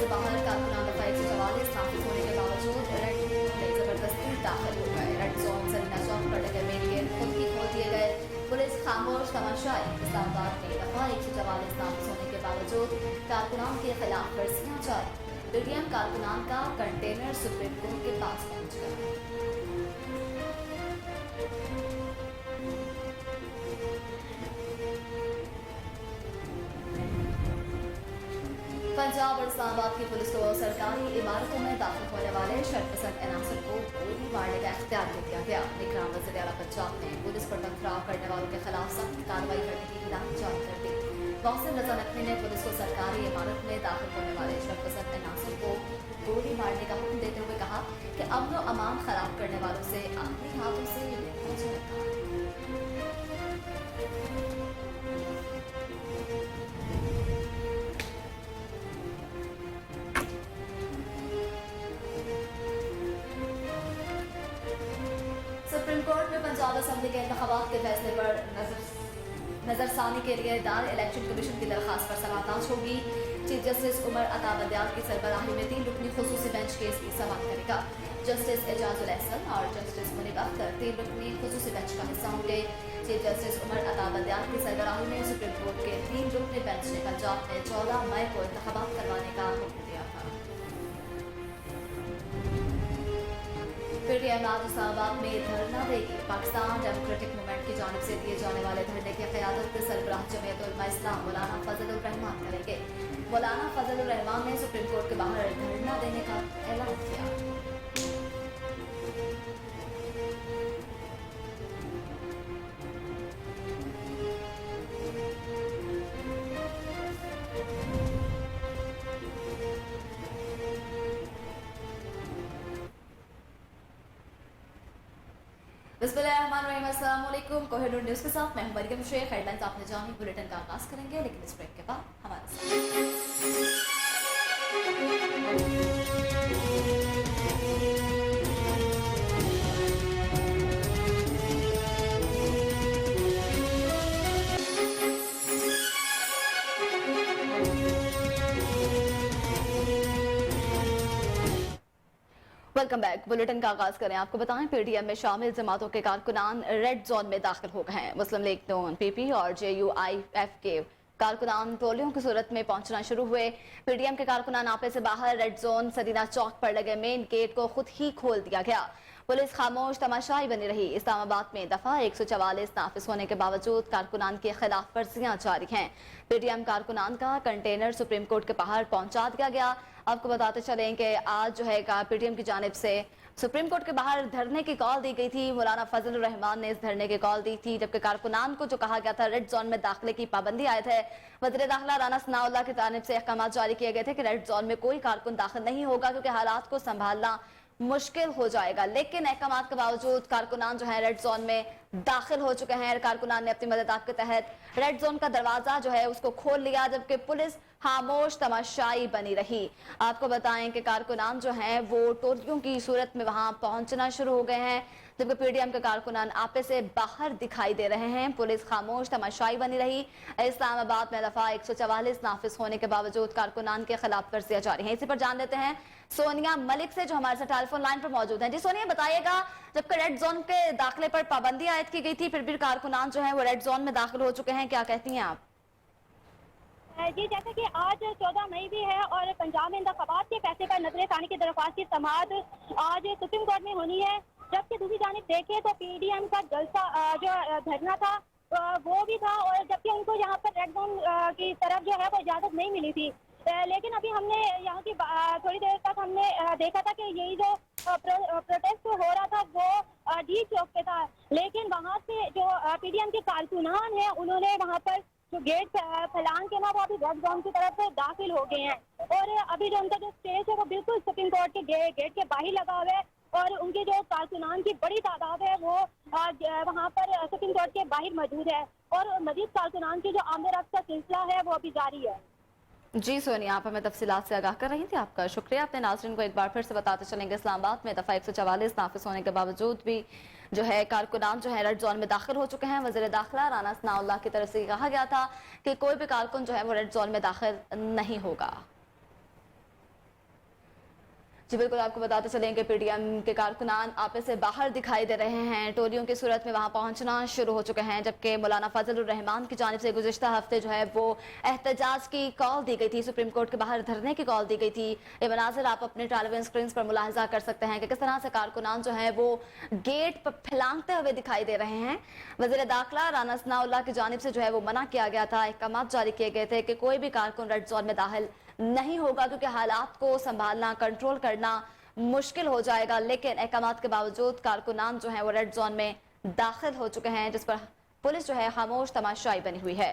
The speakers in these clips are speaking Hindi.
से बाहर कारकुनान दफा 144 नाफिज होने के बावजूद रेड जोन में जबरदस्ती दाखिल हो गए। रेड जोन सरीना चौक पर लगे मेन गेट खुद ही खोल दिए गए। पुलिस खामोश तमाशाई। इस्लामाबाद में दफा 144 नाफिज होने के बावजूद कारकुनान के खिलाफ वर्जियां जारी। पीडीएम कारकुनान का कंटेनर सुप्रीम कोर्ट के पास पहुंच गया। पंजाब और इस्लामाबाद की पुलिस को सरकारी इमारतों में दाखिल होने वाले शरपसंद अनासर को गोली मारने का इख्तियार दे दिया गया। निगरान वज़ीर आला पंजाब ने पुलिस पर टकराव करने वालों के खिलाफ सख्त कार्रवाई करने की हिदायत जारी कर दी। मौसम रजा नकवी ने पुलिस को सरकारी इमारत में दाखिल होने वाले शरपसंद अनासर को गोली मारने का हुक्म देते हुए कहा कि अमन व अमान खराब करने वालों से आखिरी हाथों से निपटना चाहिए। सुप्रीम कोर्ट में पंजाब असेंबली के इंतखाबात के फैसले पर नजरसानी के लिए दार इलेक्शन कमीशन की दरखास्त पर समाअत होगी। चीफ जस्टिस उमर अता बंदियाल की सरबराही में 3 रुकनी खुसूसी बेंच केस की समाअत करेगा। जस्टिस एजाजुल एहसन और जस्टिस मुनीब अख्तर 3 रुकनी खुसूसी बेंच का हिस्सा होंगे। चीफ जस्टिस उमर अता बंदियाल की सरबराही में सुप्रीम कोर्ट के 3 रुकनी बेंच ने पंजाब में 14 मई को इंतखाबात करवाने का हुक्म दिया था। पीडीएम आज इस्लामाबाद में धरना देगी। पाकिस्तान डेमोक्रेटिक मूवमेंट की जानिब से दिए जाने वाले धरने की क़यादत सरबराह जमीयत उलमा इस्लाम मौलाना फजल उर रहमान करेंगे। मौलाना फजल उर रहमान ने सुप्रीम कोर्ट के बाहर धरना देने का ऐलान किया। बिस्मिल्लाहिर्रहमानिर्रहीम। कोहिनूर न्यूज़ के साथ मैं हूं मरियम शेख। हेडलाइंस आपने जानी, बुलेटिन का आगाज करेंगे लेकिन इस ब्रेक के बाद हमारे साथ वेलकम बैक। बुलेटिन का आगाज करें। आपको बताएं पीडीएम में शामिल जमातों के कारकुनान रेड जोन में दाखिल हो गए हैं। मुस्लिम लीग नून, पीपी और JUIF के कारकुनान टोलियों की सूरत में पहुंचना शुरू हुए। पीडीएम के कारकुनान आपे से बाहर रेड जोन सरीना चौक पर लगे मेन गेट को खुद ही खोल दिया गया। पुलिस खामोश तमाशाई बनी रही। इस्लामाबाद में दफा 144 नाफिज होने के बावजूद कारकुनान के खिलाफ वर्जियां जारी हैं। पीडीएम कारकुनान का कंटेनर सुप्रीम कोर्ट के बाहर पहुंचा दिया गया। आपको बताते चलें कि आज जो है पीडीएम की जानिब से सुप्रीम कोर्ट के बाहर धरने की कॉल दी गई थी। मौलाना फजल उर रहमान ने इस धरने की कॉल दी थी, जबकि कारकुनान को जो कहा गया था रेड जोन में दाखिले की पाबंदी आए थे। वज़ीर दाखिला राना सनाउल्लाह की जानिब से अहकाम जारी किए गए थे कि रेड जोन में कोई कारकुन दाखिल नहीं होगा क्योंकि हालात को संभालना मुश्किल हो जाएगा। लेकिन अहकाम के बावजूद कारकुनान जो है रेड जोन में दाखिल हो चुके हैं। कारकुनान ने अपनी मदद के तहत रेड जोन का दरवाजा जो है उसको खोल लिया, जबकि पुलिस खामोश तमाशाई बनी रही। आपको बताएं कि कारकुनान जो हैं वो टोलियों की सूरत में वहां पहुंचना शुरू हो गए हैं, जबकि पीडीएम के कारकुनान आपे से बाहर दिखाई दे रहे हैं। पुलिस खामोश तमाशाई बनी रही। इस्लामाबाद में दफा 144 नाफिज होने के बावजूद कारकुनान के खिलाफ वर्जियां जारी हैं। इसी पर जान लेते हैं सोनिया मलिक से, जो हमारे साथ टेलीफोन लाइन पर मौजूद हैं। जी सोनिया, बताइएगा, जबकि रेड जोन के दाखिले पर पाबंदी आयद की गई थी, फिर भी कारकुनान जो है वो रेड जोन में दाखिल हो चुके हैं, क्या कहती हैं आप? जी, जैसा कि आज 14 मई भी है और पंजाब में इंतखाबात के फैसले पर नजरसानी की दरख्वास्त की समाअत आज सुप्रीम कोर्ट में होनी है। जबकि दूसरी जानिब देखें तो पीडीएम का जलसा जो धरना था वो भी था, और जबकि उनको यहाँ पर रेड जोन की तरफ जो है वो इजाजत नहीं मिली थी। लेकिन अभी हमने यहाँ की थोड़ी देर तक हमने देखा था कि यही जो प्रोटेस्ट हो रहा था वो डी चौक पे था, लेकिन वहाँ से जो पीडीएम के कारकुनान हैं उन्होंने वहाँ पर जो गेट फैलान के ना वो अभी रेड जोन की तरफ से दाखिल हो गए हैं। और अभी जो उनका जो स्टेज है वो बिल्कुल सुप्रीम कोर्ट के गेट के बाहर लगा हुआ है, और उनके जो कारकुनान की बड़ी तादाद है वो वहाँ पर सुप्रीम कोर्ट के बाहर मौजूद है, और मजीद कारकुनान की जो आमद रफ्त का सिलसिला है वो अभी जारी है। जी सोनिया, आप हमें तफसीलात से आगाह कर रही थी, आपका शुक्रिया। अपने नाज़रीन को एक बार फिर से बताते चलेंगे, इस्लामाबाद में दफा 144 नाफिज होने के बावजूद भी जो है कारकुनान जो है रेड जोन में दाखिल हो चुके हैं। वज़ीर दाखिला राना सनाउल्लाह की तरफ से कहा गया था कि कोई भी कारकुन जो है वो रेड जोन में दाखिल नहीं होगा। जी बिल्कुल, आपको बताते चलेंगे पीडीएम के कारकुनान आपस से बाहर दिखाई दे रहे हैं। टोलियों की सूरत में वहां पहुंचना शुरू हो चुके हैं, जबकि मौलाना फजल उर रहमान की जानिब से गुज़िश्ता हफ्ते जो है वो एहतजाज की कॉल दी गई थी, सुप्रीम कोर्ट के बाहर धरने की कॉल दी गई थी। ये मनाजिर आप अपने टेलीविजन स्क्रीन पर मुलाहिजा कर सकते हैं कि किस तरह से कारकुनान जो है वो गेट पर फैलांगते हुए दिखाई दे रहे हैं। वज़ीर दाखिला राना सनाउल्लाह की जानिब से जो है वो मना किया गया था, अहकाम जारी किए गए थे कि कोई भी कारकुन रेड जोन में दाखिल नहीं होगा, क्योंकि हालात को संभालना, कंट्रोल करना मुश्किल हो जाएगा। लेकिन अहकाम के बावजूद कारकुनान जो है वो रेड जोन में दाखिल हो चुके हैं, जिस पर पुलिस जो है खामोश तमाशाई बनी हुई है।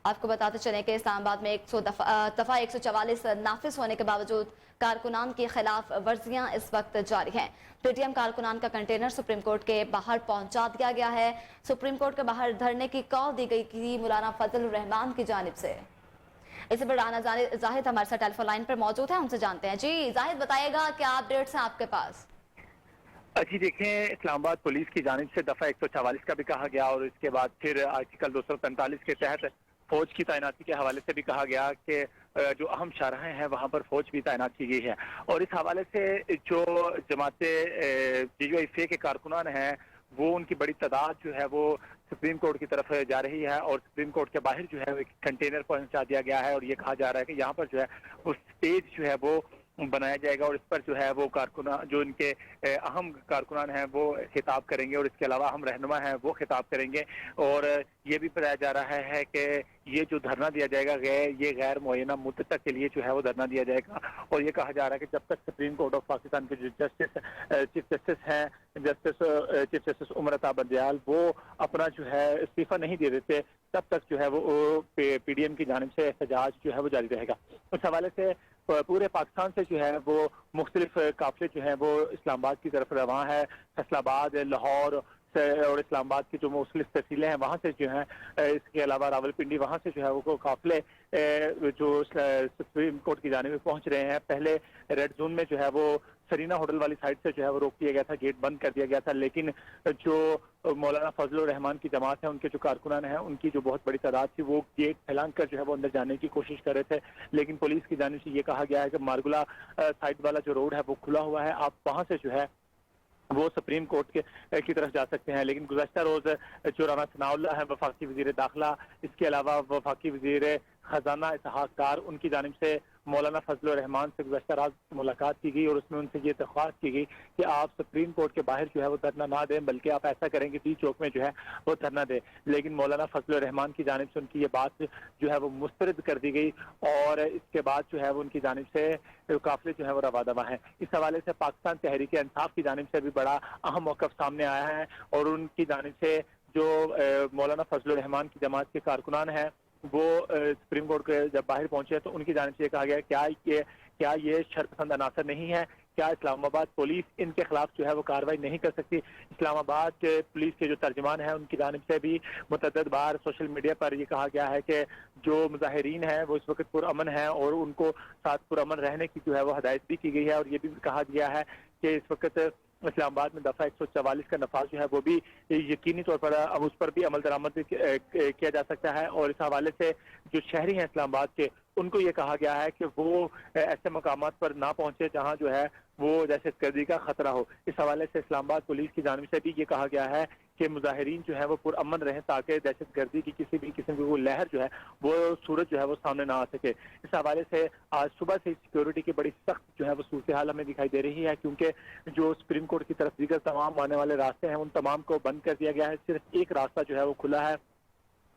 आपको बताते चलें कि इस्लामाबाद में 100 दफा 144 नाफिज होने के बावजूद कारकुनान की खिलाफ वर्जियां इस वक्त जारी हैं। पीटीएम कारकुनान का कंटेनर सुप्रीम कोर्ट के बाहर पहुंचा दिया गया है। सुप्रीम कोर्ट के बाहर धरने की कॉल दी गई थी मौलाना फजल उर रहमान की जानिब से। इसी पर राना जाहिद हमारे साथ टेलीफोन लाइन पर मौजूद है, उनसे जानते हैं। जी जाहिद, बताइएगा क्या अपडेट्स हैं आपके पास? जी देखें, इस्लामाबाद पुलिस की जानिब से दफा 144 का भी कहा गया और इसके बाद फिर आर्टिकल 245 के तहत फौज की तैनाती के हवाले से भी कहा गया कि जो अहम शाहराहें हैं वहां पर फौज भी तैनात की गई है। और इस हवाले से जो जमाते JUIFA के कारकुनान हैं वो उनकी बड़ी तादाद जो है वो सुप्रीम कोर्ट की तरफ जा रही है और सुप्रीम कोर्ट के बाहर जो है एक कंटेनर पहुंचा दिया गया है और ये कहा जा रहा है कि यहाँ पर जो है वो स्टेज जो है वो बनाया जाएगा और इस पर जो है वो कारकुनान जो इनके अहम कारकुनान हैं वो खिताब करेंगे और इसके अलावा अहम रहनुमा हैं वो खिताब करेंगे। और ये भी बताया जा रहा है कि ये जो धरना दिया जाएगा ये गैर मुअय्यना मुद्दत के लिए जो है वो धरना दिया जाएगा। और ये कहा जा रहा है कि जब तक सुप्रीम कोर्ट ऑफ पाकिस्तान के जो चीफ जस्टिस हैं चीफ जस्टिस उमर अता बंदयाल वो अपना जो है इस्तीफा नहीं दे देते, तब तक जो है वो पीडीएम की जानिब से एहतजाज जो है वो जारी रहेगा। उस हवाले से पूरे पाकिस्तान से जो है वो मुख्तलिफ काफिले जो है वो इस्लामाबाद की तरफ रवां है। फैसलाबाद, लाहौर और इस्लामाबाद की जो मुख्तलिफ तहसीलें हैं वहाँ से जो है, इसके अलावा रावलपिंडी वहाँ से जो है वो काफिले जो सुप्रीम कोर्ट की जानिब में पहुँच रहे हैं। पहले रेड जोन में जो है वो सरीना होटल वाली साइड से जो है वो रोक दिया गया था, गेट बंद कर दिया गया था, लेकिन जो मौलाना फजल उर रहमान की जमात है उनके जो कारकुनान हैं उनकी जो बहुत बड़ी तादाद थी वो गेट फैलान कर जो है वो अंदर जाने की कोशिश कर रहे थे। लेकिन पुलिस की जानिब से ये कहा गया है कि मारगुला साइड वाला जो रोड है वो खुला हुआ है, आप वहाँ से जो है वो सुप्रीम कोर्ट की तरफ जा सकते हैं। लेकिन गुज़श्ता रोज जो राना सनाउल्लाह है वफाकी वज़ीर दाखिला, इसके अलावा वफाकी वज़ीर खजाना इसहाक डार, उनकी जानिब से मौलाना फजल रहमान से गुज़श्ता रात मुलाकात की गई और उसमें उनसे ये दरख्वास्त की गई कि आप सुप्रीम कोर्ट के बाहर जो है वो धरना ना दें, बल्कि आप ऐसा करें कि टी चौक में जो है वो धरना दें। लेकिन मौलाना फजल रहमान की जानिब से उनकी ये बात जो है वो मुस्तरद कर दी गई और इसके बाद जो है वो उनकी जानिब से काफिले जो है वो रवा दवा है। इस हवाले से पाकिस्तान तहरीक इंसाफ की जानिब से भी बड़ा अहम मौक़िफ़ सामने आया है और उनकी जानिब से जो मौलाना फजल रहमान की जमात के कारकुनान हैं वो सुप्रीम कोर्ट के जब बाहर पहुंचे तो उनकी जानिब से ये कहा गया क्या ये शरपसंद अनासर नहीं है, क्या इस्लामाबाद पुलिस इनके खिलाफ जो है वो कार्रवाई नहीं कर सकती। इस्लामाबाद के पुलिस के जो तर्जमान हैं उनकी जानिब से भी मुतअद्दिद बार सोशल मीडिया पर ये कहा गया है कि जो मुजाहिरीन हैं वो इस वक्त पुरअमन हैं और उनको साथ पुरअमन रहने की जो है वो हदायत भी की गई है। और ये भी कहा गया है कि इस वक्त इस्लामाबाद में दफा 144 का नफाज जो है वो भी यकीनी तौर पर अब उस पर भी अमल दरामद किया जा सकता है। और इस हवाले से जो शहरी हैं इस्लामाबाद के उनको ये कहा गया है कि वो ऐसे मकामात पर ना पहुंचे जहां जो है वो दहशतगर्दी का खतरा हो। इस हवाले से इस्लामाबाद पुलिस की जानिब से भी ये कहा गया है कि मुजाहिरीन जो है वो पुरअमन रहें ताकि दहशतगर्दी की किसी भी किस्म की वो लहर जो है वो सूरज जो है वो सामने ना आ सके। इस हवाले से आज सुबह से सिक्योरिटी की बड़ी सख्त जो है वो सूरत हाल हमें दिखाई दे रही है, क्योंकि जो सुप्रीम कोर्ट की तरफ दीगर तमाम आने वाले रास्ते हैं उन तमाम को बंद कर दिया गया है। सिर्फ एक रास्ता जो है वो खुला है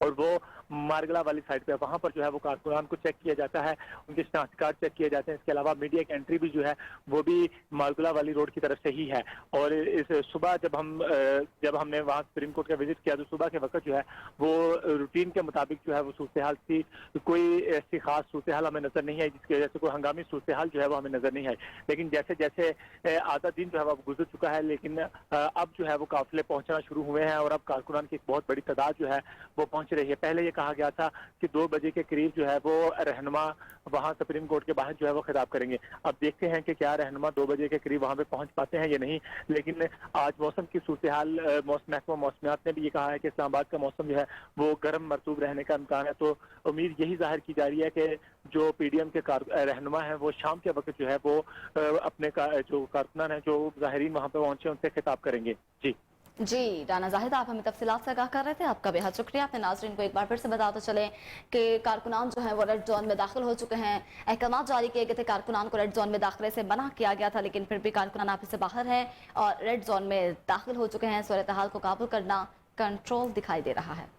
और वो मारगला वाली साइड पे, वहाँ पर जो है वो कारकुनान को चेक किया जाता है, उनके शनाख्ती कार्ड चेक किए जाते हैं। इसके अलावा मीडिया की एंट्री भी जो है वो भी मारगला वाली रोड की तरफ से ही है। और इस सुबह जब हमने वहाँ सुप्रीम कोर्ट का विजिट किया तो सुबह के वक्त जो है वो रूटीन के मुताबिक जो है वो सूरत हाल थी, कोई ऐसी खास सूरत हाल हमें नजर नहीं आई जिसकी वजह से कोई हंगामी सूरत हाल जो है वो हमें नजर नहीं आई। लेकिन जैसे जैसे आधा दिन जो है वो गुजर चुका है, लेकिन अब जो है वो काफिले पहुंचना शुरू हुए हैं और अब कारकुनान की एक बहुत बड़ी तादाद जो है वो पहुंच रही है। पहले ये कहा गया था कि 2 बजे के करीब जो है वो रहनुमा वहां सुप्रीम कोर्ट के बाहर जो है वो खिताब करेंगे। अब देखते हैं कि क्या रहनुमा 2 बजे के करीब वहां पे पहुंच पाते हैं या नहीं। लेकिन आज मौसम की सूरत हाल महकमा मौसमियात ने भी ये कहा है कि इस्लामाबाद का मौसम जो है वो गर्म मरतूब रहने का इम्कान है। तो उम्मीद यही जाहिर की जा रही है कि जो पीडीएम के रहनुमा है वो शाम के वक्त जो है वो अपने जो कारकुनान है, जो ज़ाहिरीन वहां पे पहुंचे, उनसे खिताब करेंगे। जी राना जाहिद, आप हमें तफसीलात से आगाह कर रहे थे, आपका बेहद शुक्रिया। अपने नाज़रीन को एक बार फिर से बताते चले कि कारकुनान जो है वो रेड जोन में दाखिल हो चुके हैं। अहकाम जारी किए गए थे, कारकुनान को रेड जोन में दाखिले से मना किया गया था, लेकिन फिर भी कारकुनान ऑफिस से बाहर है और रेड जोन में दाखिल हो चुके हैं। सूरत हाल को काबू करना कंट्रोल दिखाई दे रहा है।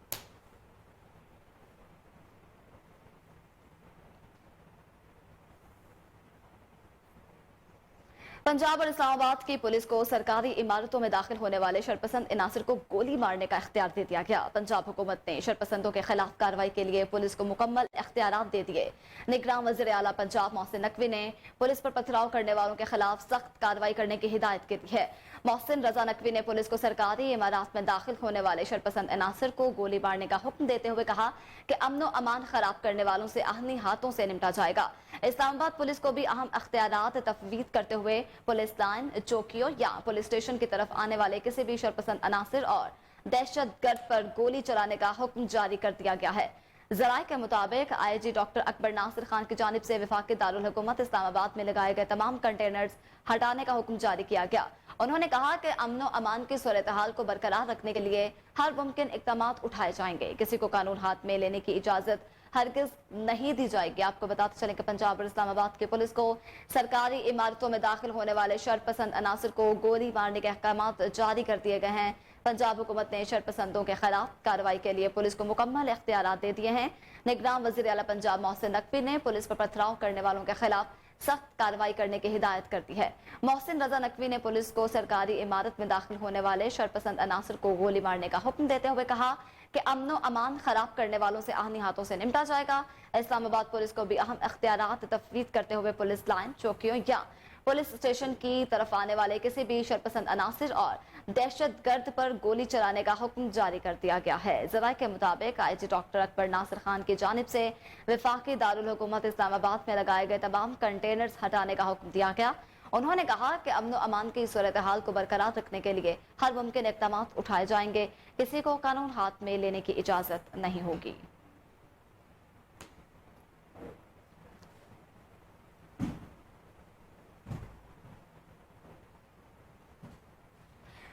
पंजाब और इस्लामाबाद की पुलिस को सरकारी इमारतों में दाखिल होने वाले शरपसंद इनासिर को गोली मारने का इख्तियार दे दिया गया। पंजाब हुकूमत ने शरपसंदों के खिलाफ कार्रवाई के लिए पुलिस को मुकम्मल इख्तियारात दे दिए। निगरान वज़ीर आला पंजाब मोहसिन नकवी ने पुलिस पर पथराव करने वालों के खिलाफ सख्त कार्रवाई करने की हिदायत की है। मोहसिन रजा नकवी ने पुलिस को सरकारी इमारत में दाखिल होने वाले शरपसंद इनासिर को गोली मारने का हुक्म देते हुए कहा कि अमनो अमान खराब करने वालों से आहनी हाथों से निपटा जाएगा। इस्लामाबाद पुलिस को भी अहम इख्तियारात तफवीज करते हुए पुलिस लाइन, चौकियों या पुलिस स्टेशन की तरफ आने वाले किसी भी शरपसंद अनासिर और दहशतगर्द पर गोली चलाने का हुक्म जारी कर दिया गया है। जराये के मुताबिक IG डॉक्टर अकबर नासिर खान की जानिब से वफाकी दारुल हुकूमत इस्लामाबाद में लगाए गए तमाम कंटेनर्स हटाने का हुक्म जारी किया गया। उन्होंने कहा कि अमनो अमान की सूरत हाल को बरकरार रखने के लिए हर मुमकिन इकदाम उठाए जाएंगे। किसी को कानून हाथ में लेने की इजाजत हरगिज नहीं दी जाएगी। आपको बताते चलें कि पंजाब और इस्लामाबाद की पुलिस को सरकारी इमारतों में दाखिल होने वाले शरपसंद अनासिर को गोली मारने के अहकाम जारी कर दिए गए हैं। पंजाब हुकूमत ने शरपसंदों के खिलाफ कार्रवाई के लिए पुलिस को मुकम्मल इख्तियारात दे दिए हैं। निगरान वज़ीर आला पंजाब मोहसिन नकवी ने पुलिस पर पथराव करने वालों के खिलाफ सख्त कार्रवाई करने की हिदायत कर दी है। मोहसिन रजा नकवी ने पुलिस को सरकारी इमारत में दाखिल होने वाले शरपसंद अनासिर को गोली मारने का हुक्म देते हुए कहा कि अमनो अमान खराब करने वालों से आहनी हाथों से निपटा जाएगा। इस्लामाबाद पुलिस को भी अहम इख्तियारात तफवीज करते हुए पुलिस लाइन, चौकियों या पुलिस स्टेशन की तरफ आने वाले किसी भी शरपसंद अनासिर और दहशतगर्द पर गोली चलाने का हुक्म जारी कर दिया गया है। जराये के मुताबिक IG डॉक्टर अकबर नासिर खान की जानिब से वफाकी दारुल हुकूमत इस्लामाबाद में लगाए गए तमाम कंटेनर्स हटाने का हुक्म दिया गया। उन्होंने कहा कि अमन अमान की सूरत हाल को बरकरार रखने के लिए हर मुमकिन इक़दाम उठाए जाएंगे। किसी को कानून हाथ में लेने की इजाजत नहीं होगी।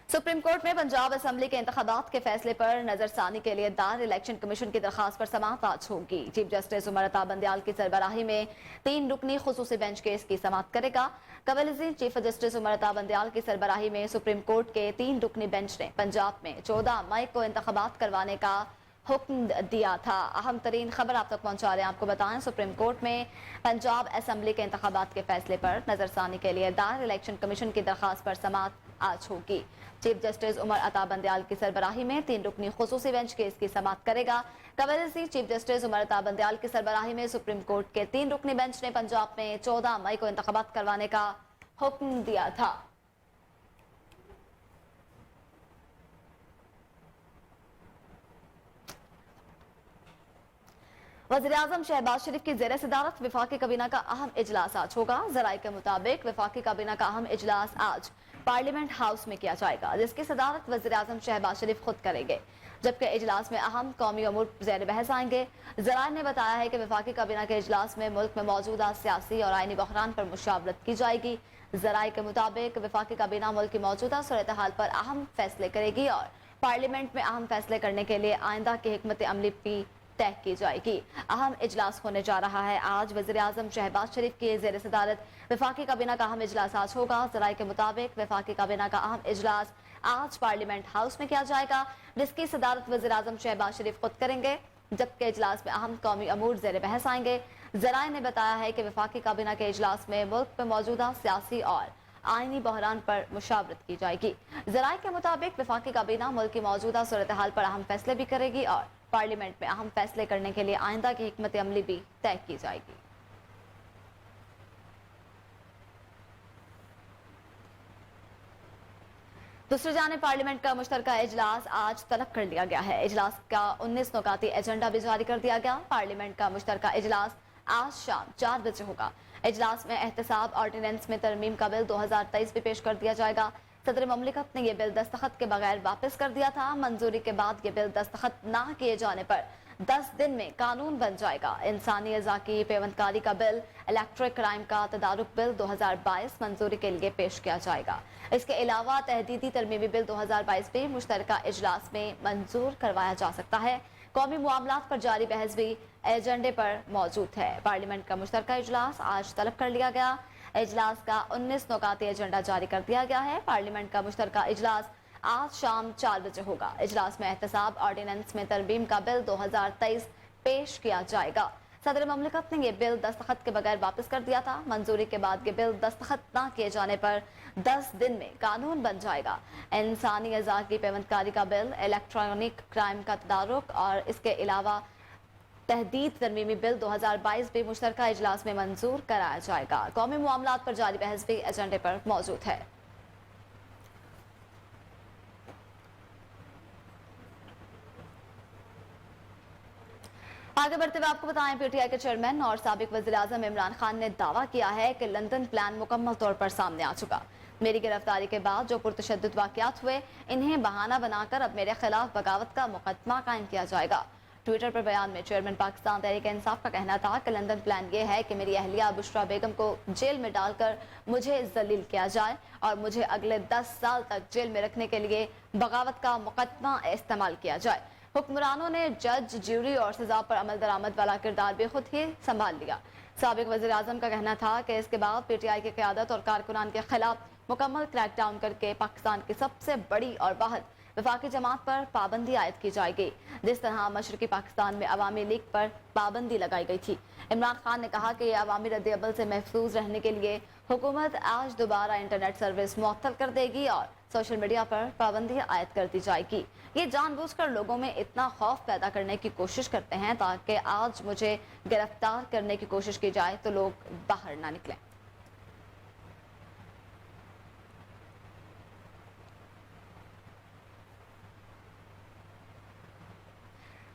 सुप्रीम कोर्ट में पंजाब असेंबली के इंतखाबात के फैसले पर नजरसानी के लिए दार इलेक्शन कमीशन की दरखास्त पर समाअत आज होगी। चीफ जस्टिस उमर अता बंदयाल की सरबराही में 3 रुकनी खुसूसी बेंच केस की समाअत करेगा। कबल चीफ जस्टिस उमर अता बंदयाल की सरबराही में सुप्रीम कोर्ट के 3 रुकनी बेंच ने पंजाब में 14 मई को इंतखाबात करवाने का हुक्म दिया था। अहम तरीन खबर आप तक पहुंचा रहे हैं। आपको बताएं, सुप्रीम कोर्ट में पंजाब असेंबली के इंतखाबात के फैसले पर नजरसानी के लिए दार इलेक्शन कमीशन की दरखास्त पर समाअत आज होगी। चीफ जस्टिस उमर अता बंदयाल की सरबराही में 3 रुकनी खुसूसी बेंच केस की समाअत करेगा। कबल चीफ जस्टिस उमर अता बंदयाल की सरबराही में सुप्रीम कोर्ट के 3 रुकनी बेंच ने पंजाब में 14 मई को इंतखाबात करवाने का हुक्म दिया था। वज़ीर-ए-आज़म शहबाज शरीफ की ज़ेर सदारत वफाकी काबीना का अहम इजलास आज होगा। ज़राए के मुताबिक वफाकी काबीना का अहम इजलास आज पार्लियामेंट हाउस में किया जाएगा, जिसकी सदारत वज़ीर-ए-आज़म शहबाज शरीफ खुद करेंगे, जबकि इजलास में अहम कौमी अमूर ज़ेर बहस आएंगे। ज़राए ने बताया है कि वफाकी काबीना के इजलास में मुल्क में मौजूदा सियासी और आईनी बहरान पर मुशावरत की जाएगी। ज़राए के मुताबिक वफाकी काबीना मुल्क की मौजूदा सूरत हाल पर अहम फैसले करेगी और पार्लियामेंट में अहम फैसले करने के लिए आइंदा की हिकमत अमली भी तय की जाएगी। अहम इजलास होने जा रहा है आज। वज़ीर-ए-आज़म शहबाज शरीफ की ज़ेर सदारत वफाकी काबीना का अहम इजलास आज होगा। ज़राए के मुताबिक वफाकी काबीना का अहम इजलास आज पार्लियामेंट हाउस में किया जाएगा, जिसकी सदारत वज़ीर-ए-आज़म शहबाज शरीफ खुद करेंगे, जबकि इजलास में अहम कौमी अमूर ज़ेर बहस आएंगे। ज़राए ने बताया है कि वफाकी काबीना के इजलास में मुल्क में मौजूदा सियासी और आईनी बहरान पर मुशावरत की जाएगी। ज़राए के मुताबिक वफाकी काबीना मुल्क की मौजूदा सूरत हाल पर अहम फैसले भी करेगी और पार्लियामेंट में अहम फैसले करने के लिए आइंदा की हिकमत अमली भी तय की जाएगी। दूसरी जानिब पार्लियामेंट का मुश्तरका इजलास आज तलब कर लिया गया है। इजलास का 19 नुकाती एजेंडा भी जारी कर दिया गया। पार्लियामेंट का मुश्तरका इजलास आज शाम 4 बजे होगा। इजलास में एहतसाब ऑर्डिनेंस में तरमीम का बिल 2023 भी पेश कर दिया जाएगा। सदर ममलिकत ने यह बिल दस्तखत के बगैर वापस कर दिया था। मंजूरी के बाद ये बिल दस्तखत ना किए जाने पर 10 दिन में कानून बन जाएगा। इंसानी अज़ा की पेवंदकारी का बिल, इलेक्ट्रिक क्राइम का तदारुक बिल 2022 मंजूरी के लिए पेश किया जाएगा। इसके अलावा तहदीदी तरमीमी बिल 2022 भी मुश्तरका इजलास में मंजूर करवाया जा सकता है। कौमी मामलात पर जारी बहस भी एजेंडे पर मौजूद है। पार्लियामेंट का मुश्तरका इजलास आज तलब कर लिया गया। इजलास का 19 नुकाती एजेंडा जारी कर दिया गया है। पार्लियामेंट का मुश्तरका इजलास आज शाम 4 बजे होगा। इजलास में एहतसाब ऑर्डिनेंस में तरमीम का बिल 2023 पेश किया जाएगा। सदर ममलिकत ने यह बिल दस्तखत के बगैर वापस कर दिया था। मंजूरी के बाद ये बिल दस्तखत न किए जाने पर 10 दिन में कानून बन जाएगा। इंसानी अज़ा की पेवंदकारी का बिल, इलेक्ट्रॉनिक क्राइम का तदारुक और इसके अलावा तहदीद तरमीमी बिल 2022 भी मुश्तरका इजलास में मंजूर कराया जाएगा। कौमी मामलात पर जारी बहस भी एजेंडे पर मौजूद है। आगे बढ़ते हुए आपको बताएं, पीटीआई के चेयरमैन और साबिक वज़ीर-ए-आज़म इमरान खान ने दावा किया है कि लंदन प्लान मुकम्मल तौर पर सामने आ चुका। मेरी गिरफ्तारी के बाद जो पुरतशद्दुद वाक़यात हुए, इन्हें बहाना बनाकर अब मेरे खिलाफ बगावत का मुकदमा कायम किया जाएगा। ट्विटर पर बयान में चेयरमैन पाकिस्तान तहरीक इंसाफ का कहना था कि लंदन प्लान ये है कि मेरी अहलिया बुशरा बेगम को जेल में डालकर मुझे जलील किया जाए और मुझे अगले 10 साल तक जेल में रखने के लिए बगावत का मुकदमा इस्तेमाल किया जाए। हुक्मरानों ने जज, ज्यूरी और सजा पर अमल दरामद वाला किरदार भी खुद ही संभाल लिया। साबिक वज़ीर आज़म का कहना था कि इसके बाद पीटीआई की क़यादत और कारकुनान के खिलाफ मुकम्मल क्रैकडाउन करके पाकिस्तान की सबसे बड़ी और वाहिद वफाकी जमात पर पाबंदी आयद की जाएगी, जिस तरह मशरकी पाकिस्तान में अवामी लीग पर पाबंदी लगाई गई थी। इमरान खान ने कहा कि अवामी रद्द-ए-अमल से महफूज रहने के लिए हुकूमत आज दोबारा इंटरनेट सर्विस मुअत्तल कर देगी और सोशल मीडिया पर पाबंदी आयद कर दी जाएगी। ये जानबूझकर लोगों में इतना खौफ पैदा करने की कोशिश करते हैं ताकि आज मुझे गिरफ्तार करने की कोशिश की जाए तो लोग बाहर ना निकलें।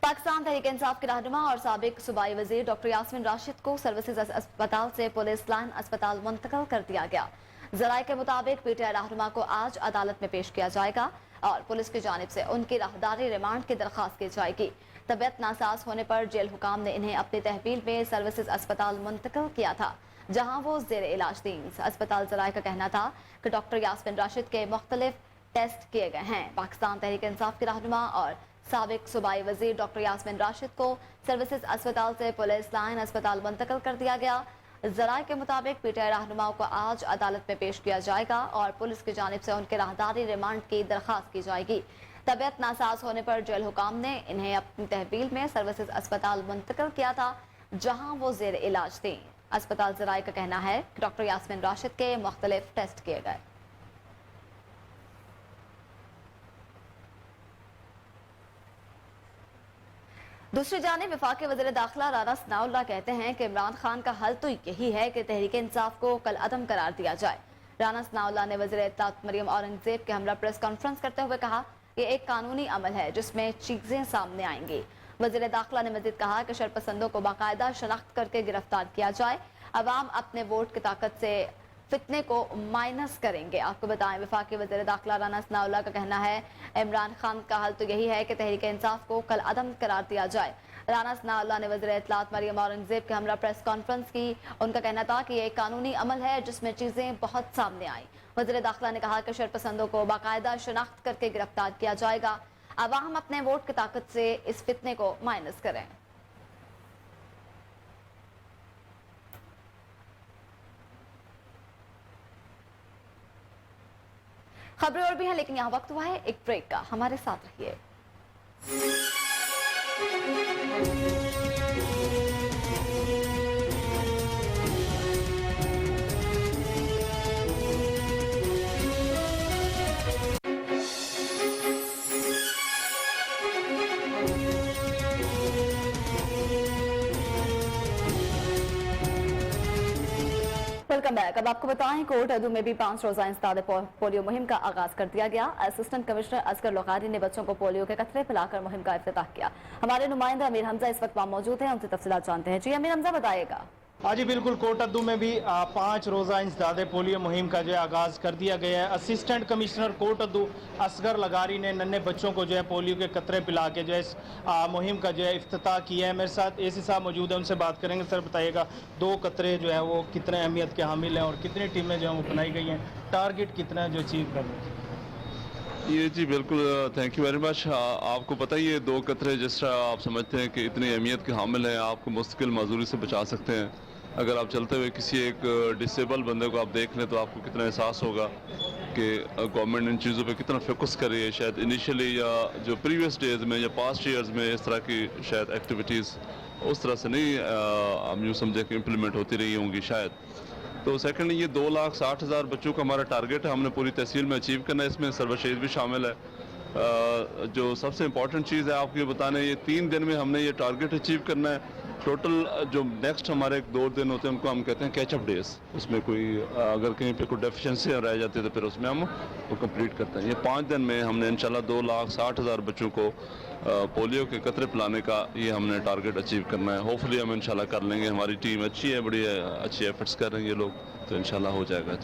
पाकिस्तान तहरीक इंसाफ के रहनुमा और साबिक सूबाई वजीर डॉक्टर यास्मीन राशिद को सर्विसेज अस्पताल से पुलिस लाइन अस्पताल मुंतकिल कर दिया गया। जराये के मुताबिक पीटीआई रहनुमा को आज अदालत में पेश किया जाएगा और पुलिस की जानिब से उनकी राहदारी रिमांड की दरख्वास्त की जाएगी। तबीयत नासाज होने पर जेल हुकाम ने इन्हें अपनी तहवील में सर्विसेज अस्पताल मुंतकिल किया था, जहाँ वो जेर इलाज थी। अस्पताल जराये का कहना था कि डॉक्टर यास्मीन राशिद के मुख्तलिफ टेस्ट किए गए हैं। पाकिस्तान तहरीक इंसाफ के रहनुमा और साबिक सूबाई वजीर डॉक्टर यास्मीन राशिद को सर्विसेज अस्पताल से पुलिस लाइन अस्पताल मुंतकिल कर दिया गया। जराये के मुताबिक पीटीआई रहनुमाओं को आज अदालत में पेश किया जाएगा और पुलिस की जानिब से उनके राहदारी रिमांड की दरख्वास्त की जाएगी। तबीयत नासाज होने पर जेल हुकाम ने इन्हें अपनी तहवील में सर्विसेज अस्पताल मुंतकिल किया था, जहां वो जेर इलाज थी। अस्पताल जराये का कहना है कि डॉक्टर यास्मीन राशिद के मुख्तलिफ टेस्ट किए गए। दूसरी जानिब वफाकी वज़ीर दाखिला राना सनाउल्लाह कहते हैं कि इमरान खान का हल तो यही है कि तहरीक इंसाफ को कल अदम करार दिया जाए। राना सनाउल्लाह ने वज़ीर इत्तलात मरियम औरंगजेब के हमरा प्रेस कॉन्फ्रेंस करते हुए कहा कि एक कानूनी अमल है जिसमें चीजें सामने आएंगी। वज़ीर दाखिला ने मजीद कहा कि शरपसंदों को बाकायदा शनाख्त करके गिरफ्तार किया जाए। अवाम अपने वोट की ताकत से फितने को माइनस करेंगे। आपको बताएं, वफाकी वज़ीर दाखिला राना सनाउल्लाह का कहना है इमरान खान का हल तो यही है कि तहरीक इंसाफ को कल अदम करार दिया जाए। राना सनाउल्लाह ने वज़ीर इत्तलात मरियम औरंगजेब के हमरा प्रेस कॉन्फ्रेंस की। उनका कहना था कि यह एक कानूनी अमल है जिसमें चीजें बहुत सामने आई। वज़ीर दाखिला ने कहा कि शरपसंदों को बाकायदा शनाख्त करके गिरफ्तार किया जाएगा। अवाम अपने वोट की ताकत से इस फितने को माइनस करें। खबरें और भी हैं, लेकिन यहाँ वक्त हुआ है एक ब्रेक का। हमारे साथ रहिए। Welcome back. अब आपको बताएं कोर्ट अदू में भी 5 रोजा इंसदाद पोलियो मुहिम का आगाज कर दिया गया। असिस्टेंट कमिश्नर असगर लोगारी ने बच्चों को पोलियो के कतरे पिलाकर मुहिम का इफ्तिताह किया। हमारे नुमाइंदा अमीर हमजा इस वक्त वहाँ मौजूद हैं, उनसे तफसीलात जानते हैं। जी अमीर हमजा बताइएगा। हाँ जी बिल्कुल, कोट अद्दू में भी 5 रोज़ा इंसदाद पोलियो मुहिम का जो है आगाज़ कर दिया गया है। असिस्टेंट कमिश्नर कोट अद्दू असगर लगारी ने नन्हे बच्चों को जो है पोलियो के कतरे पिला के जो है इस मुहिम का जो है इफ्तिताह किया है। मेरे साथ एसी साहब मौजूद है, उनसे बात करेंगे। सर बताइएगा, 2 कतरे जो है वो कितने अहमियत के हामिल हैं और कितनी टीमें जो है वो बनाई गई हैं, टारगेट कितना जो अचीव कर रहे हैं? ये जी बिल्कुल, थैंक यू वेरी मच। आपको पता ही है 2 कतरे जिस तरह आप समझते हैं कि इतनी अहमियत के हामिल हैं, आपको मुश्किल माजूरी से बचा सकते हैं। अगर आप चलते हुए किसी एक डिसेबल बंदे को आप देख लें तो आपको कितना एहसास होगा कि गवर्नमेंट इन चीज़ों पे कितना फोकस कर रही है। शायद इनिशियली या जो प्रीवियस डेज में या पास्ट ईयर्स में इस तरह की शायद एक्टिविटीज़ उस तरह से नहीं हम यूँ समझे कि इम्प्लीमेंट होती रही होंगी शायद। तो सेकेंडली ये 2,60,000 बच्चों का हमारा टारगेट है, हमने पूरी तहसील में अचीव करना है। इसमें सरवशहीद भी शामिल है। जो सबसे इम्पॉर्टेंट चीज़ है आपको ये बताना है, ये 3 दिन में हमने ये टारगेट अचीव करना है। टोटल जो नेक्स्ट हमारे 2 दिन होते हैं उनको हम कहते हैं कैचअप डेज। उसमें कोई अगर कहीं पे कोई डेफिशिएंसी रह जाती है तो फिर उसमें हम वो कंप्लीट करते हैं। ये 5 दिन में हमने इंशाल्लाह 2,60,000 बच्चों को पोलियो के कतरे पिलाने का ये हमने टारगेट अचीव करना है। होपफुली हम इंशाल्लाह कर लेंगे। हमारी टीम अच्छी है, बड़ी अच्छी एफर्ट्स कर रहे हैं ये लोग, तो इंशाल्लाह हो जाएगा।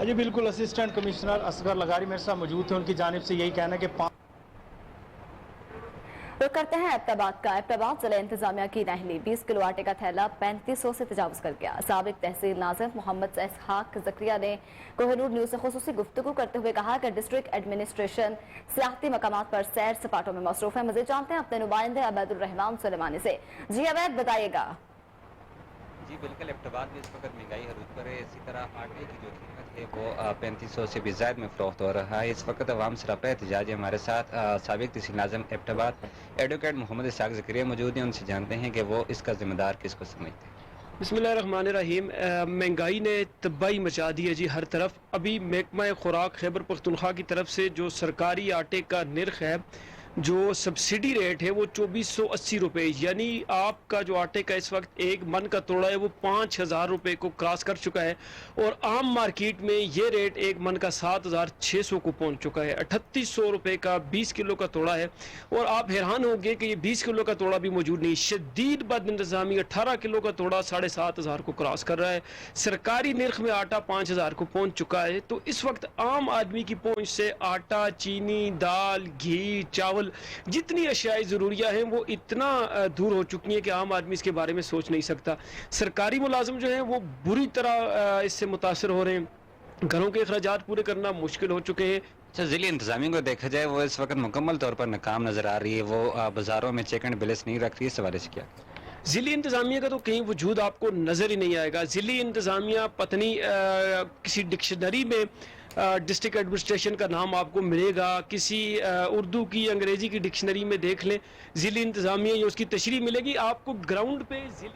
जी बिल्कुल, असिस्टेंट कमिश्नर असगर लगारी मेरे साथ मौजूद थे, उनकी जानिब से यही कहना है कि रुक करते हैं एबटाबाद का। एबटाबाद जिला इंतजामिया की नहली 20 किलो आटे का थैला 3500 से तजावज़ कर गया। साबिक तहसील नाज़िर मोहम्मद इसहाक ज़करिया ने कोहिनूर न्यूज़ से खुसूसी गुफ्तगू करते हुए कहा कि डिस्ट्रिक्ट एडमिनिस्ट्रेशन सियाहती मकामात पर सैर सपाटों में मसरूफ है। मज़ीद जानते हैं अपने नुमाइंदे अबैदुर रहमान सुलेमानी से। जी अवैद बताइएगा। जी बिल्कुल, एबटाबाद में इस वक्त महंगाई हरूज पर है। इसी तरह आटे की जो कीमत है वो 3500 से भी ज़्यादा में फ़रोख्त हो रहा है। इस वक्त अवाम सरापा एहतजाज है। हमारे साथ साबिक तहसील नाज़िम एबटाबाद एडवोकेट मोहम्मद इसहाक ज़करिया मौजूद हैं, उनसे जानते हैं कि वो इसका ज़िम्मेदार किसको समझते हैं। बिस्मिल्लाहिर्रहमानिर्रहीम। महंगाई ने तबाही मचा दी है जी हर तरफ। अभी महकमा खुराक खैबर पख्तूनख्वा की तरफ से जो सरकारी आटे का निर्ख है, जो सब्सिडी रेट है वो 2480 रुपये, यानी आपका जो आटे का इस वक्त 1 मन का तोड़ा है वो 5000 रुपये को क्रॉस कर चुका है। और आम मार्केट में ये रेट 1 मन का 7600 को पहुंच चुका है। 3800 रुपये का 20 किलो का तोड़ा है। और आप हैरान होंगे कि ये 20 किलो का तोड़ा भी मौजूद नहीं। शदीद बदनिज़ामी 18 किलो का तोड़ा 7500 को क्रॉस कर रहा है। सरकारी निर्ख में आटा 5000 को पहुँच चुका है। तो इस वक्त आम आदमी की पहुँच से आटा, चीनी, दाल, घी, चावल, जितनी अशियाई ज़रूरियाँ हैं वो इतना दूर हो चुकी हैं कि आम आदमी इसके बारे में सोच नहीं सकता। सरकारी मुलाजिम जो हैं वो बुरी तरह इससे मुतासर हो रहे हैं। घरों के अखराजात पूरे करना मुश्किल हो चुके हैं। अच्छा, ज़िली इंतज़ामिया को देखा जाए वो इस वक्त मुकम्मल तौर पर नाकाम नज़र आ रही है। वो बाज़ारों में चेक एंड बैलेंस नहीं रख रही है। इस हवाले से क्या ज़िली इंतज़ामिया का तो कहीं वजूद आपको नज़र ही नहीं आएगा। ज़िली इंतज़ामिया पत्नी किसी डिक्शनरी में डिस्ट्रिक्ट एडमिनिस्ट्रेशन का नाम आपको मिलेगा, किसी उर्दू की अंग्रेजी की डिक्शनरी में देख लें ज़िली इंतज़ामिया या उसकी तशरीह मिलेगी आपको। ग्राउंड पे ज़िली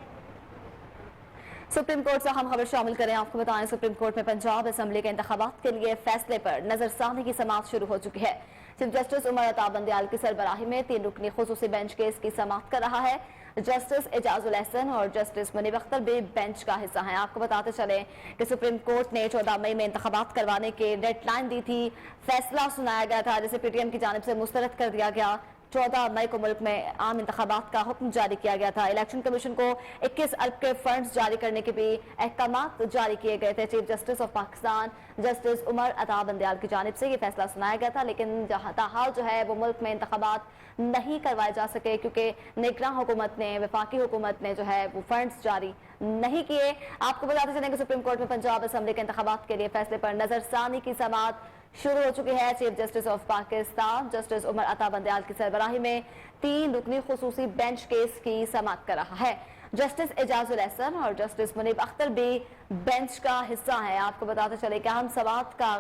सुप्रीम कोर्ट से अहम खबर शामिल करें। आपको बताएं सुप्रीम कोर्ट में पंजाब असम्बली के इंतखाबात के लिए फैसले पर नजरसानी की समाअत शुरू हो चुकी है। चीफ जस्टिस उमर अता बंदयाल की सरबराही में 3 रुकनी खुसूसी बेंच केस की समाअत कर रहा है। जस्टिस एजाजुल एहसन और जस्टिस मुनीब अख्तर भी बेंच का हिस्सा हैं। आपको बताते चले कि सुप्रीम कोर्ट ने 14 मई में इंतखाबात करवाने के डेडलाइन दी थी। फैसला सुनाया गया था जिसे पीटीएम की जानिब से मुस्तरद कर दिया गया। 14 मई को मुल्क में आम इंतखाबात का हुक्म जारी किया गया था। इलेक्शन कमीशन को 21 अरब के फंड्स जारी करने के भी अहकामात जारी किए गए थे। Chief justice of Pakistan justice Umar Ata Bandial की जानिब से ये फैसला सुनाया गया था, लेकिन ताहाल जो है वो मुल्क में इंतखाबात नहीं करवाए जा सके क्योंकि निगरान हुकूमत ने, वफाकी हुकूमत ने जो है वो फंड्स जारी नहीं किए। आपको बताते चलें कि सुप्रीम कोर्ट में पंजाब असम्बली के इंतखाबात के लिए फैसले पर नजरसानी की समाअत शुरू हो चुकी है। Chief justice of Pakistan justice Umar Ata Bandial की सरबराही में 3 रुकनी खुसूसी बेंच केस की समाअत कर रहा है। जस्टिस एजाजुल एहसन और जस्टिस मुनीब अख्तर भी बेंच का हिस्सा है। आपको बताते चले कि अहम समाअत का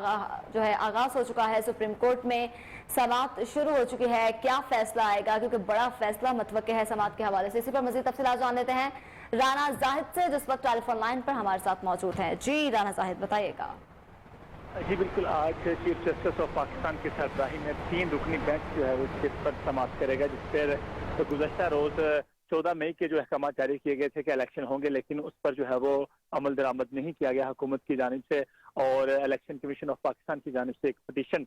जो है आगाज हो चुका है। सुप्रीम कोर्ट में समाअत शुरू हो चुकी है। क्या फैसला आएगा, क्योंकि बड़ा फैसला मतवक्के है समाअत के हवाले से। इसी पर मजीद तफसीलात जान लेते हैं राना जाहिद से, जिस वक्त टेलीफोन लाइन पर हमारे साथ मौजूद हैं। जी राना जाहिद बताइएगा। जी बिल्कुल, आज चीफ जस्टिस ऑफ पाकिस्तान की सरबराही में 3 रुकनी बेंच जो है वो इस केस पर समाअत करेगा, जिस पर गुज़श्ता रोज 14 मई के जो अहकाम जारी किए गए थे कि इलेक्शन होंगे, लेकिन उस पर जो है वो अमल दरामद नहीं किया गया हुकूमत की जानिब से, और इलेक्शन कमीशन ऑफ पाकिस्तान की जानिब से एक पटिशन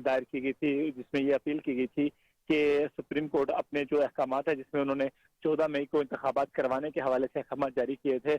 दायर की गई थी, जिसमें ये अपील की गई थी कि सुप्रीम कोर्ट अपने जो अहकाम है, जिसमें उन्होंने 14 मई को इंतखाबात करवाने के हवाले से अहकाम जारी किए थे,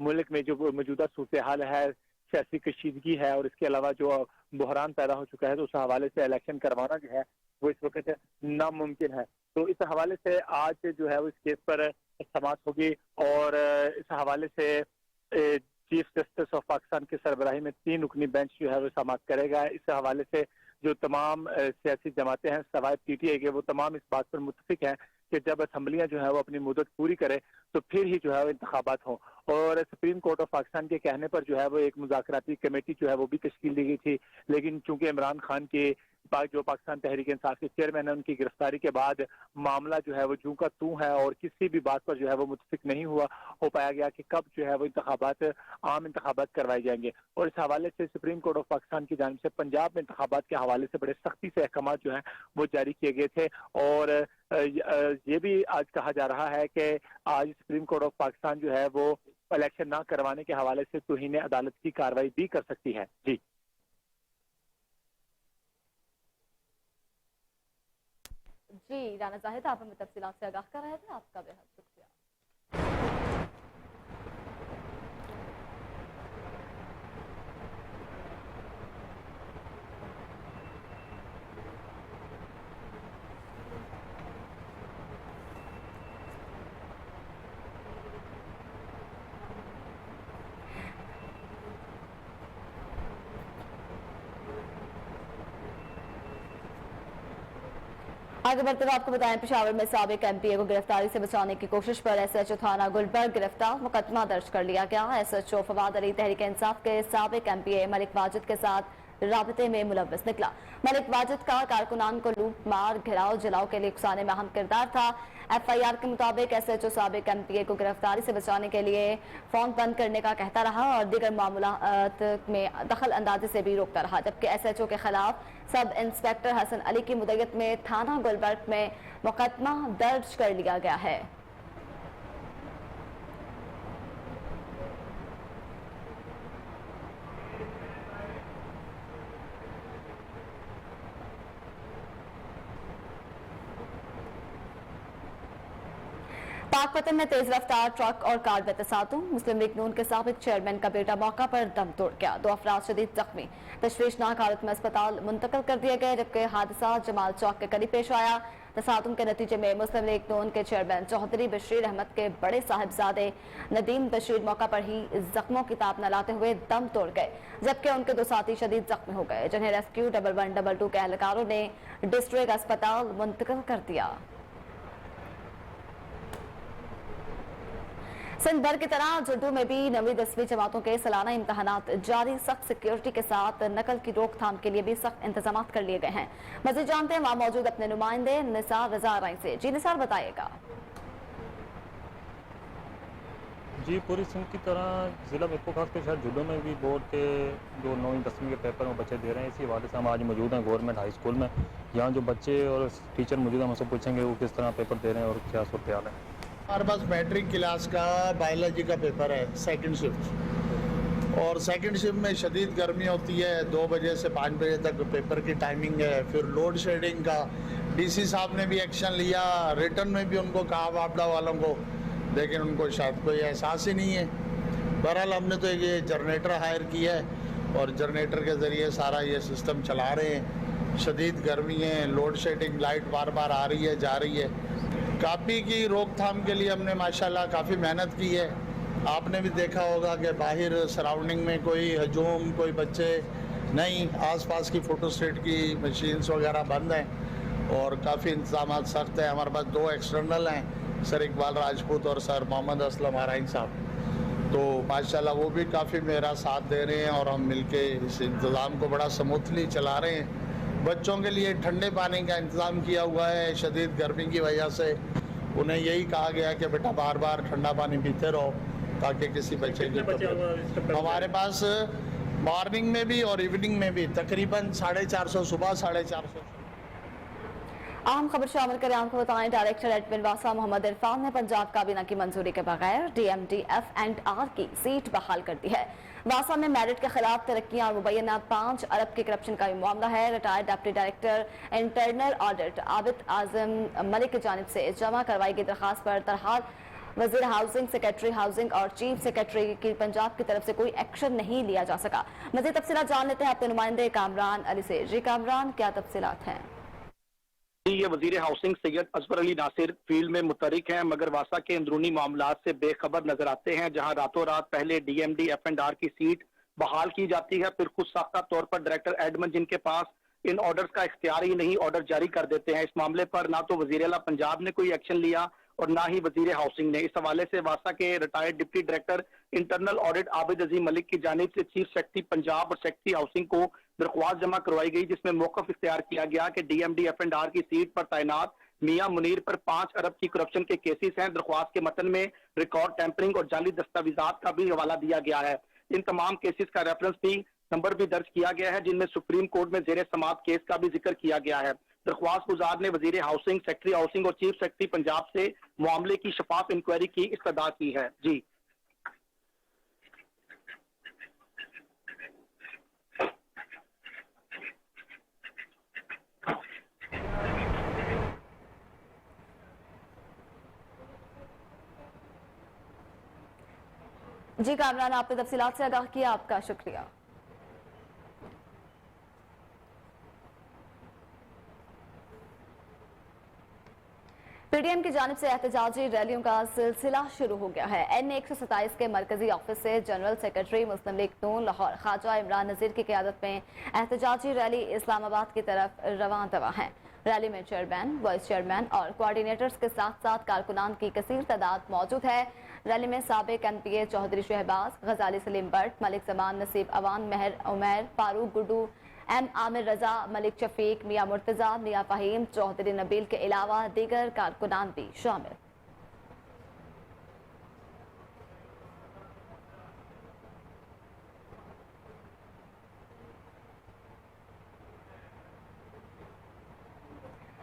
मुल्क में जो मौजूदा सूरत हाल है, सियासी कशीदगी है और इसके अलावा जो बहरान पैदा हो चुका है, तो उस हवाले से इलेक्शन करवाना जो है वो इस वक्त नामुमकिन है। तो इस हवाले से आज जो है वो इस केस पर समाअत होगी, और इस हवाले से चीफ जस्टिस ऑफ पाकिस्तान की सरबराही में 3 रुकनी बेंच जो है वो समाअत करेगा। इस हवाले से जो तमाम सियासी जमातें हैं सवाए पीटीआई के, वो तमाम इस बात पर मुत्तफिक हैं कि जब असम्बलियां जो है वो अपनी मुद्दत पूरी करे तो फिर ही जो है वो इंतखाबात हों। और सुप्रीम कोर्ट ऑफ पाकिस्तान के कहने पर जो है वो एक मुज़ाकराती कमेटी जो है वो भी तश्कील दी गई थी, लेकिन चूंकि इमरान खान के जो पाकिस्तान तहरीक इंसाफ के चेयरमैन है, उनकी गिरफ्तारी के बाद मामला जो है वो जूं का तू है, और किसी भी बात पर जो है वो मुत्तफिक नहीं हो पाया गया कि कब जो है वो आम इंतखाबात करवाए जाएंगे। और इस हवाले से सुप्रीम कोर्ट ऑफ पाकिस्तान की जानिब से पंजाब में इंतखाबात के हवाले से बड़े सख्ती से अहकाम जो है वो जारी किए गए थे, और ये भी आज कहा जा रहा है कि आज सुप्रीम कोर्ट ऑफ पाकिस्तान जो है वो इलेक्शन ना करवाने के हवाले से तौहीन अदालत की कार्रवाई भी कर सकती है। जी जी राना जाहिद, आप हमें तफसीलात से आगाह कर रहे थे, आपका बेहद शुक्रिया। आगे बढ़ते हुए आपको बताएं, पेशावर में साबिक एमपीए को गिरफ्तारी से बचाने की कोशिश पर एसएचओ थाना गुलबर्ग गिरफ्तार, मुकदमा दर्ज कर लिया गया। एसएचओ फवाद अली तहरीक इंसाफ के साबिक एमपीए मलिक वाजिद के साथ राबते में मुलव्वस निकला। मलिक वाजिद का कारकुनान को लूट मार घिराव जलाओ के लिए उकसाने में अहम किरदार था। एफआईआर के मुताबिक एसएचओ साबिक एमपीए को गिरफ्तारी से बचाने के लिए फोन बंद करने का कहता रहा और दीगर मामलात में दखल अंदाजी से भी रोकता रहा, जबकि एसएचओ के खिलाफ सब इंस्पेक्टर हसन अली की मुद्दत में थाना गुलबर्ग में मुकदमा दर्ज कर लिया गया है। पाकपतन में तेज रफ्तार ट्रक और कार में तसादुम, मुस्लिम लीग नून के साबिक चेयरमैन का बेटा मौका पर दम तोड़ गया। 2 अफराद शदीद जख्मी, तशवीशनाक हालत में अस्पताल मुंतकिल कर दिए गए, जबकि हादसा जमाल चौक के करीब पेश आया। तसादुम के नतीजे में मुस्लिम लीग नून के चेयरमैन चौधरी बशीर अहमद के बड़े साहिबजादे नदीम बशीर मौका पर ही जख्मों की ताप न लाते हुए दम तोड़ गए, जबकि उनके 2 साथी शदीद जख्मी हो गए, जिन्हें रेस्क्यू 1122 के एहलकारों ने डिस्ट्रिक्ट अस्पताल मुंतकिल कर दिया। सिंध भर की तरह जुड्डू में भी 9वीं 10वीं जमातों के सालाना इम्तहानात जारी, सख्त सिक्योरिटी के साथ नकल की रोकथाम के लिए भी सख्त इंतजाम कर लिए गए हैं। मजीद जानते हैं वहां मौजूद अपने नुमाइंदे निसार रजा राय से। जी निसार, बताइएगा। जी पूरी सिंध की तरह जिला में खासकर शहर जुड्डू में भी बोर्ड के जो 9वीं 10वीं के पेपर में बच्चे दे रहे हैं, इसी हवाले से हम आज मौजूद हैं गवर्नमेंट हाई स्कूल में। यहाँ जो बच्चे और टीचर मौजूद हैं, हमसे पूछेंगे वो किस तरह पेपर दे रहे हैं और क्या सूरत हाल है। हमारे पास मैट्रिक क्लास का बायोलॉजी का पेपर है, सेकंड शिफ्ट, और सेकंड शिफ्ट में शदीद गर्मी होती है, 2 बजे से 5 बजे तक पेपर की टाइमिंग है। फिर लोड शेडिंग का डीसी साहब ने भी एक्शन लिया, रिटर्न में भी उनको कहा वापडा वालों को, लेकिन उनको शायद कोई एहसास ही नहीं है। बहरहाल हमने तो ये जनरेटर हायर किया है और जनरेटर के ज़रिए सारा ये सिस्टम चला रहे हैं। शदीद गर्मी है, लोड शेडिंग, लाइट बार बार आ रही है जा रही है। कापी की रोकथाम के लिए हमने माशाल्लाह काफ़ी मेहनत की है। आपने भी देखा होगा कि बाहर सराउंडिंग में कोई हजूम, कोई बच्चे नहीं, आसपास की फ़ोटोस्टेट की मशीन्स वगैरह बंद हैं और काफ़ी इंतजाम सख्त है। हमारे पास 2 एक्सटर्नल हैं, सर इकबाल राजपूत और सर मोहम्मद असलम आराइन साहब, तो माशाल्लाह वो भी काफ़ी मेरा साथ दे रहे हैं और हम मिलके इस इंतज़ाम को बड़ा स्मूथली चला रहे हैं। बच्चों के लिए ठंडे पानी का इंतज़ाम किया हुआ है। शदीद गर्मी की वजह से उन्हें यही कहा गया कि बेटा बार बार ठंडा पानी पीते रहो ताकि किसी बच्चे की हमारे पास मॉर्निंग में भी और इवनिंग में भी तकरीबन 450 सुबह 450। अहम खबर शामिल करें, आपको बताएं डायरेक्टर एडमिन वासा मोहम्मद इरफान ने पंजाब काबीना की मंजूरी के बगैर DMD-F&R की सीट बहाल कर दी है। वासा में मेरिट के खिलाफ तरक्कियां और मुबैना 5 अरब के करप्शन का मामला है। Retired deputy director internal audit Abid Azam Malik की जानिब से जमा करवाई गई दरखास्त पर तरहाल वजीर हाउसिंग, सेक्रेटरी हाउसिंग और चीफ सेक्रेटरी की पंजाब की तरफ से कोई एक्शन नहीं लिया जा सका। मज़ीद तफसीलात जान लेते हैं अपने नुमाइंदे कामरान अली से। जी कामरान, क्या तफसीलात हैं? ये वजीर हाउसिंग सैयद अजहर अली नासिर फील्ड में मुतरिक हैं, मगर वासा के अंदरूनी मामलात से बेखबर नजर आते हैं, जहां रातों रात पहले DMD-F&R की सीट बहाल की जाती है, फिर खुद साख्ता तौर पर डायरेक्टर एडमिन जिनके पास इन ऑर्डर्स का इख्तियार ही नहीं, ऑर्डर जारी कर देते हैं। इस मामले पर ना तो वजीर आला पंजाब ने कोई एक्शन लिया और ना ही वजीर हाउसिंग ने। इस हवाले से वासा के retired deputy director internal audit Abid Azeem Malik की जानिब से चीफ सेक्रेटरी पंजाब और सेक्रेटरी हाउसिंग को दरख्वास्त जमा करवाई गई, जिसमें मौकफ इख्तियार किया गया कि DMD-F&R की सीट पर तैनात मियां मुनीर पर 5 अरब की करप्शन के केसेस हैं। दरख्वास्त के मतन में रिकॉर्ड टेम्परिंग और जाली दस्तावेजात का भी हवाला दिया गया है। इन तमाम केसेस का रेफरेंस भी नंबर भी दर्ज किया गया है, जिनमें सुप्रीम कोर्ट में जेर समात केस का भी जिक्र किया गया है। दरख्वास्त गुजार ने वजीर हाउसिंग, सेक्रेटरी हाउसिंग और चीफ सेक्रेटरी पंजाब से मामले की शफाफ इंक्वायरी की इस्तदा की है। जी जी कामरान, आपने तफसीलात से आगाह किया, आपका शुक्रिया। PDM की जानिब से एहतजाजी रैलियों का सिलसिला शुरू हो गया है। NA 127 के मरकजी ऑफिस से जनरल सेक्रेटरी मुस्लिम लीग नून लाहौर ख्वाजा इमरान नज़ीर की क़यादत में एहतजाजी रैली इस्लामाबाद की तरफ रवां दवा है। रैली में चेयरमैन, वाइस चेयरमैन और कोऑर्डिनेटर्स के साथ साथ कारकुनान की कसीर तादाद मौजूद है। रैली में साबिक NPA चौधरी शहबाज, गजाली सलीम बट, मलिक जमान, नसीब अवान, महर उमैर, फारूक गुड्डू, M आमिर रजा, मलिक शफीक, मियां मुर्तजा, मियां फहीम, चौधरी नबील के अलावा दीगर कारकुनान भी शामिल।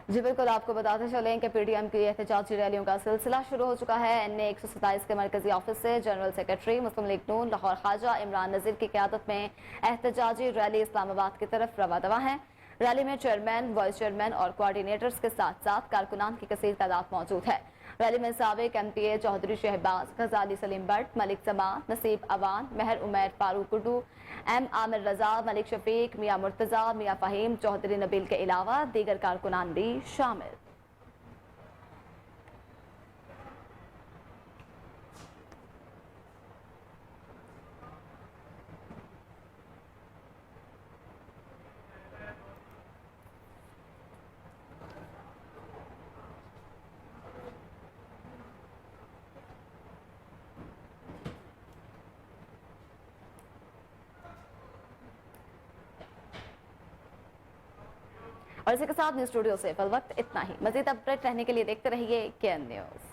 जी बिल्कुल, आपको बताते चलें कि PDM की एहतजाजी रैलियों का सिलसिला शुरू हो चुका है। NA 127 के मरकजी ऑफिस से जनरल सेक्रेटरी मुस्लिम लीग नून लाहौर ख्वाजा इमरान नज़ीर की क़यादत में एहतजाजी रैली इस्लामाबाद की तरफ रवा दवा है। रैली में चेयरमैन, वाइस चेयरमैन और कोऑर्डिनेटर्स के साथ साथ कारकुनान की कसीर तादाद मौजूद है। रैली में साबिक NPA चौधरी शहबाज, गजाली सलीम बट, मलिक जमान, नसीब अवान, महर उमैर, फारूक गुड्डू, M आमिर रजा, मलिक शफीक, मियां मुर्तजा, मियां फहीम, चौधरी नबील के अलावा दीगर कारकुनान भी शामिल। और इसी के साथ न्यूज स्टूडियो से फिल वक्त इतना ही। मजीद अपडेट रहने के लिए देखते रहिए KN न्यूज।